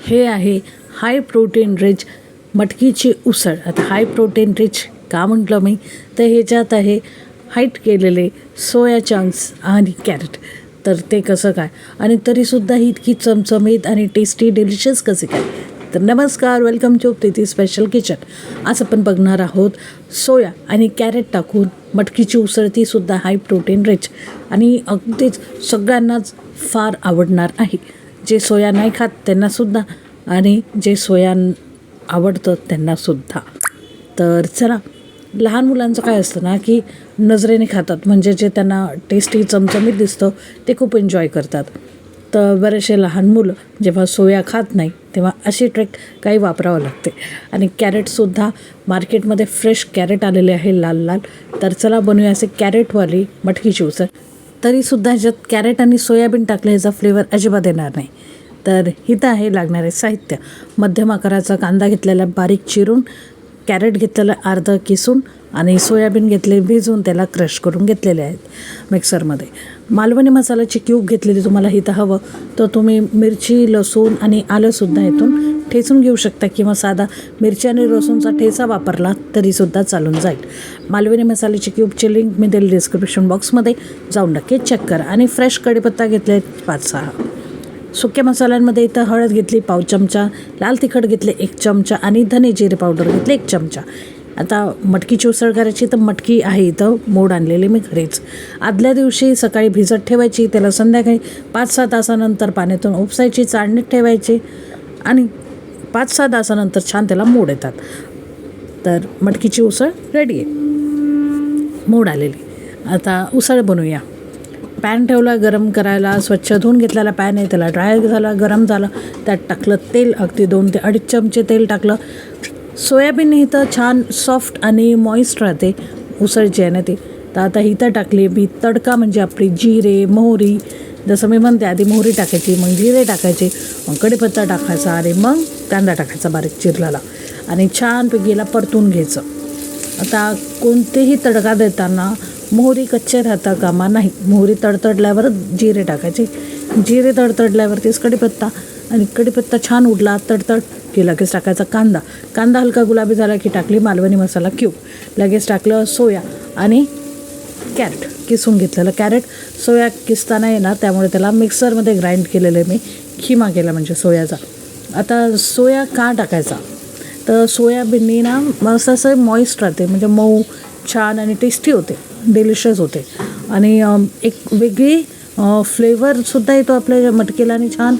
हे आहे high protein rich मटकीची उसळ. आता हाय प्रोटीन रिच का म्हटलं मी, तर ह्याच्यात आहे हाईट केलेले सोया चंक्स आणि कॅरेट. तर ते कसं काय आणि तरीसुद्धा ही इतकी चमचमीत आणि टेस्टी डिलिशियस कसे काय. तर नमस्कार, welcome to Preeti special kitchen. आज आपण बघणार आहोत सोया आणि कॅरेट टाकून मटकीची उसळ, तीसुद्धा हाय प्रोटीन रिच आणि अगदीच सगळ्यांनाच फार आवडणार आहे. जे सोया नाही खात त्यांनासुद्धा आणि जे सोया आवडतं त्यांनासुद्धा. तर चला, लहान मुलांचं काय असतं ना, की नजरेने खातात, म्हणजे जे त्यांना टेस्टी चमचमीत दिसतं ते खूप एन्जॉय करतात. तर बरेचसे लहान मुलं जेव्हा सोया खात नाही तेव्हा अशी ट्रिक काही वापरावं लागते. आणि कॅरेटसुद्धा मार्केटमध्ये फ्रेश कॅरेट आलेले आहे लाल लाल. तर चला बनवूया असे कॅरेटवाली मटकीची उसळ. तरीसुद्धा ह्याच्यात कॅरेट आणि सोयाबीन टाकलं ह्याचा फ्लेवर अजिबात येणार नाही. तर इथं आहे लागणारे साहित्य: मध्यम आकाराचा कांदा घेतलेला बारीक चिरून, कॅरेट घेतलेलं अर्ध किसून आणि सोयाबीन घेतले भिजवून त्याला क्रश करून घेतलेले आहेत मिक्सरमध्ये. मालवणी मसाल्याची क्यूब घेतलेली, तुम्हाला इथं हवं तर तुम्ही मिरची, लसूण आणि आलंसुद्धा इथून ठेचून घेऊ शकता किंवा साधा मिरची आणि लसूणचा ठेचा वापरला तरीसुद्धा चालून जाईल. मालवणी मसाल्याची क्यूबची लिंक मी दिली डिस्क्रिप्शन बॉक्समध्ये, जाऊन नक्की चेक करा. आणि फ्रेश कढीपत्ता घेतले 5-6. सुक्या मसाल्यांमध्ये इथं हळद घेतली 1 चमचा, लाल तिखट घेतले 1 चमचा आणि धने जिरे पावडर घेतले 1 चमचा. आता मटकीची उसळ करायची तर मटकी आहे इथं मोड आणलेली मी घरीच. आदल्या दिवशी सकाळी भिजत ठेवायची, त्याला संध्याकाळी 5-6 तासानंतर पाण्यातून उपसायची, चाळणीत ठेवायची आणि 5-6 तासानंतर छान त्याला मोड येतात. तर मटकीची उसळ रेडी आहे, मोड आलेली. आता उसळ बनवूया. पॅन ठेवला गरम करायला, स्वच्छ धुवून घेतलेला पॅन आहे, त्याला ड्राय झाला, गरम झालं, त्यात टाकलं तेल, अगदी 2 ते 2.5 चमचे तेल टाकलं. सोयाबीन इथं छान सॉफ्ट आणि मॉइस्ट राहते उसळ जी आहे ना ती. तर आता इथं टाकली मी तडका, म्हणजे आपली जिरे मोहरी, जसं मी म्हणते आधी मोहरी टाकायची, मग जिरे टाकायचे, मग कढीपत्ता टाकायचा आणि मग कांदा टाकायचा बारीक चिरलेला आणि छानपैकी याला परतून घ्यायचं. आता कोणतेही तडका देताना मोहरी कच्चे राहता कामा नाही. मोहरी तडतडल्यावरच जिरे टाकायचे, जिरे तडतडल्यावरतीच कढीपत्ता, आणि कढीपत्ता छान उडला तडतड की लगेच टाकायचा कांदा. कांदा हलका गुलाबी झाला की टाकली मालवणी मसाला क्यूब, लगेच टाकलं सोया आणि कॅरेट, किसून घेतलेलं कॅरेट. सोया किसताना येणार त्यामुळे त्याला मिक्सरमध्ये ग्राइंड केलेलं आहे मी, खिमा केला म्हणजे सोयाचा. आता सोया का टाकायचा, तर सोयाबीननी ना मस्त असं मॉइस्ट राहते, म्हणजे मऊ छान आणि टेस्टी होते, डिलिशियस होते आणि एक वेगळी फ्लेवरसुद्धा येतो आपल्या मटकीला आणि छान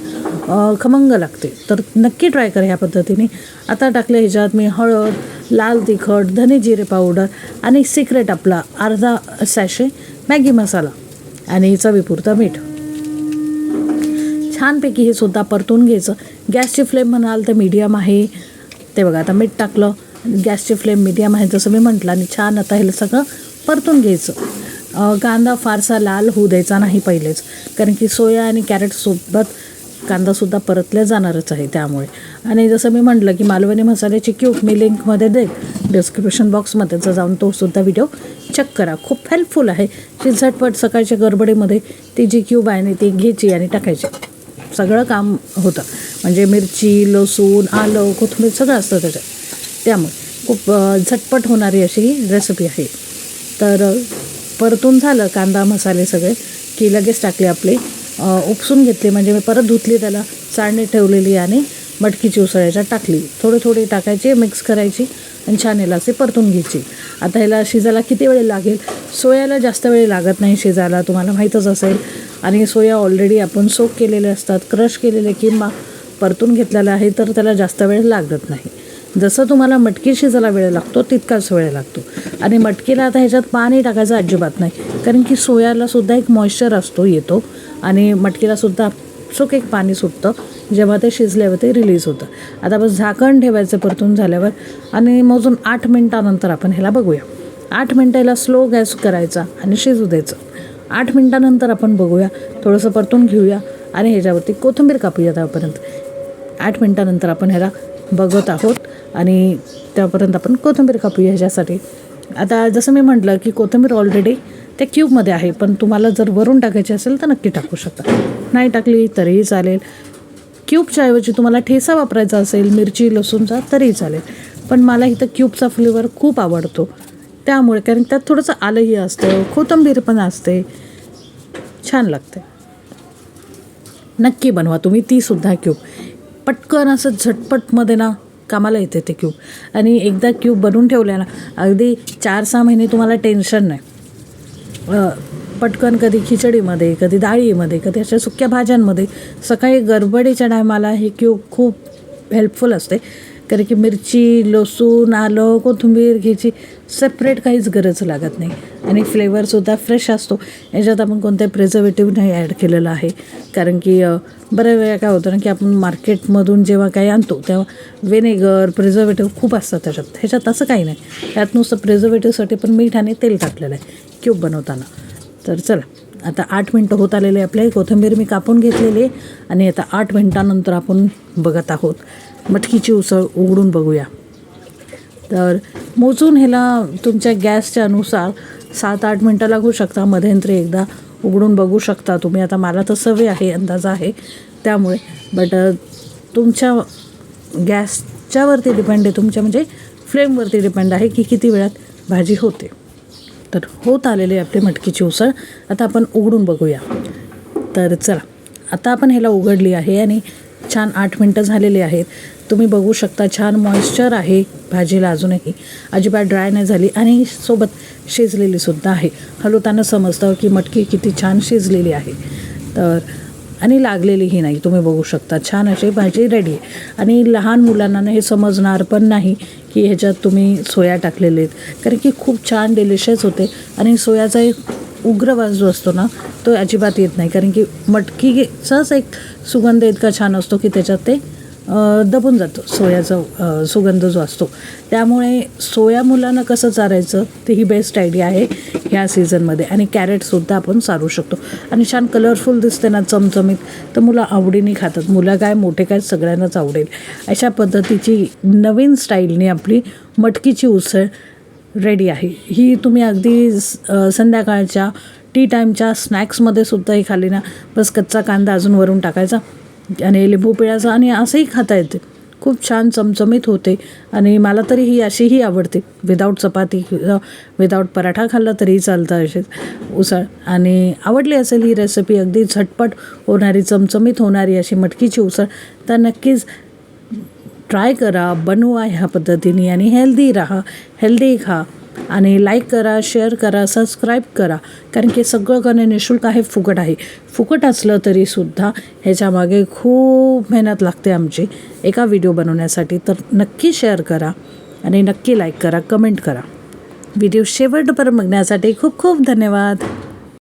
खमंग लागते. तर नक्की ट्राय करा ह्या पद्धतीने. आता टाकले ह्याच्यात मी हळद, लाल तिखट, धने जिरे पावडर आणि सिक्रेट आपला अर्धा सॅशे मॅगी मसाला आणि चवीपुरतं मीठ. छानपैकी हे सुद्धा परतून घ्यायचं. गॅसची फ्लेम म्हणाल तर मीडियम आहे. ते बघा, आता मीठ टाकलं, गॅसची फ्लेम मीडियम आहे जसं मी म्हटलं, आणि छान आता हे सगळं परतून घ्यायचं. कांदा फारसा लाल होऊ द्यायचा नाही पहिलेच, कारण की सोया आणि कॅरेटसोबत कांदासुद्धा परतल्या जाणारच आहे त्यामुळे. आणि जसं मी म्हटलं की मालवणी मसाल्याची क्यूब मी लिंकमध्ये देईल डिस्क्रिप्शन बॉक्समध्ये, तर जाऊन तोसुद्धा व्हिडिओ चेक करा. खूप हेल्पफुल आहे. ती झटपट सकाळच्या गडबडीमध्ये ती जी क्यूब आहे ती घ्यायची आणि टाकायची, सगळं काम होतं. म्हणजे मिरची, लसूण, आलं, कोथिंबीर सगळं असतं त्याच्यात, त्यामुळे खूप झटपट होणारी अशी रेसिपी आहे. तर परतून झालं कांदा मसाले सगळे की लगेच टाकले आपले, उपसून घेतले, म्हणजे मी परत धुतली, त्याला चाळणी ठेवलेली आणि मटकीची उसळ याच्यात टाकली. थोडी टाकायची, मिक्स करायची आणि छान याला असे परतून घ्यायची. आता ह्याला शिजायला किती वेळ लागेल, सोयाला जास्त वेळ लागत नाही शिजायला, तुम्हाला माहीतच असेल. आणि सोया ऑलरेडी आपण सोक केलेले असतात, क्रश केलेले किंवा परतून घेतलेला आहे, तर त्याला जास्त वेळ लागत नाही. जसं तुम्हाला मटकी शिजायला वेळ लागतो तितकाच वेळ लागतो. आणि मटकीला आता ह्याच्यात पाणी टाकायचं अजिबात नाही, कारण की सोयालासुद्धा एक मॉइश्चर येतो आणि मटकीलासुद्धा सुक एक पाणी सुटतं जेव्हा ते शिजल्यावर ते रिलीज होतं. आता बस झाकण ठेवायचं परतून झाल्यावर आणि मोजून 8 मिनटानंतर आपण ह्याला बघूया. 8 मिनटाला स्लो गॅस करायचा आणि शिजू द्यायचं. 8 मिनटानंतर आपण बघूया, थोडंसं परतून घेऊया आणि ह्याच्यावरती कोथिंबीर कापूया. त्यापर्यंत 8 मिनटानंतर आपण ह्याला बघत आहोत आणि त्यापर्यंत आपण कोथिंबीर कापूया ह्याच्यासाठी. आता जसं मी म्हटलं की कोथिंबीर ऑलरेडी त्या क्यूबमध्ये आहे, पण तुम्हाला जर वरून टाकायची असेल तर नक्की टाकू शकता, नाही टाकली तरीही चालेल. क्यूबच्या ऐवजी तुम्हाला ठेचा वापरायचा असेल मिरची लसूणचा तरी चालेल, पण मला इथं क्यूबचा फ्लेवर खूप आवडतो त्यामुळे, कारण त्यात थोडंसं आलंही असतं, कोथिंबीर पण असते, छान लागते. नक्की बनवा तुम्ही तीसुद्धा क्यूब. पटकन असं झटपटमध्ये ना कामाला येते ते क्यूब. आणि एकदा क्यूब बनवून ठेवल्या ना अगदी 4-6 महिने तुम्हाला टेन्शन नाही. पटकन कधी खिचडीमध्ये, कधी डाळीमध्ये, कधी अशा सुक्या भाज्यांमध्ये सकाळी गडबडीच्या टायमाला हे क्यूब खूप हेल्पफुल असते. कारण की मिरची लसूण आलं कोथिंबीर घ्यायची सेपरेट काहीच गरज लागत नाही आणि फ्लेवरसुद्धा फ्रेश असतो. याच्यात आपण कोणत्याही प्रिझर्वेटिव्ह नाही ॲड केलेलं आहे. कारण की बऱ्याच वेळा काय होतं ना की आपण मार्केटमधून जेव्हा काही आणतो तेव्हा व्हिनेगर प्रिझर्वेटिव्ह खूप असतात त्याच्यात. ह्याच्यात असं काही नाही. त्यात नुसतं प्रिझर्वेटिव्हसाठी पण मीठ आणि तेल टाकलेलं आहे क्यूब बनवताना. तर चला आता 8 मिनटं होत आलेले आपले. कोथिंबीर मी कापून घेतलेली आहे आणि आता 8 मिनटानंतर आपण बघत आहोत मटकीची उसळ उघडून बघूया. तर मोजून ह्याला तुमच्या गॅसच्या अनुसार 7-8 मिनटं लागू शकता. मध्यंतरी एकदा उघडून बघू शकता तुम्ही. आता मला तर सवय आहे, अंदाज आहे त्यामुळे, बट तुमच्या गॅसच्यावरती डिपेंड आहे, तुमच्या म्हणजे फ्लेमवरती डिपेंड आहे की किती वेळात भाजी होते. तर होत आलेली आपली मटकीची उसळ आता आपण उघडून बघूया. तर चला आता आपण ह्याला उघडली आहे आणि छान 8 मिनटं झालेली आहेत. तुम्ही बघू शकता छान मॉइश्चर आहे भाजीला, अजूनही अजिबात ड्राय नाही झाली आणि सोबत शिजलेलीसुद्धा आहे. हलवताना समजतं की मटकी किती छान शिजलेली आहे. तर आणि लागलेलीही नाही. तुम्ही बघू शकता छान अशी भाजी रेडी आहे. आणि लहान मुलांना हे समजणार पण नाही की ह्याच्यात तुम्ही सोया टाकलेले आहेत, कारण की खूप छान डिलिशियस होते. आणि सोयाचा एक उग्रवास जो असतो ना तो अजिबात येत नाही, कारण की मटकीचाच एक सुगंध इतका छान असतो की त्याच्यात ते दबून जातो सोयाचा सुगंध जो असतो. त्यामुळे सोया मुलांना कसं चारायचं ते ही बेस्ट आयडिया आहे ह्या सीझनमध्ये. आणि कॅरेटसुद्धा आपण चारू शकतो. आणि छान कलरफुल दिसते ना चमचमीत, तर मुलं आवडीने खातात. मुलं काय मोठे काय सगळ्यांनाच आवडेल. अशा पद्धतीची नवीन स्टाईलने आपली मटकीची उसळ रेडी आहे. ही तुम्ही अगदी संध्याकाळच्या टी टाईमच्या स्नॅक्समध्ये सुद्धा ही खाल्ली ना, बस कच्चा कांदा अजून वरून टाकायचा आणि लिंबू पिळायचा आणि असंही खाता येते. खूप छान चमचमीत होते. आणि मला तरी ही अशीही आवडते, विदाऊट चपाती, विदाऊट पराठा खाल्ला तरीही चालतं अशी उसळ. आणि आवडली असेल ही रेसिपी, अगदी झटपट होणारी चमचमीत होणारी अशी मटकीची उसळ, तर नक्कीच ट्राय करा, बनवा ह्या पद्धतीने आणि हेल्दी राहा, हेल्दी खा. आणि लाईक करा, शेअर करा, सबस्क्राईब करा, कारण की सगळं करणं निःशुल्क आहे, फुकट आहे. फुकट असलं तरीसुद्धा ह्याच्यामागे खूप मेहनत लागते आमची एका व्हिडिओ बनवण्यासाठी. तर नक्की शेअर करा आणि नक्की लाईक करा, कमेंट करा. व्हिडिओ शेवटपर्यंत बघण्यासाठी खूप खूप धन्यवाद.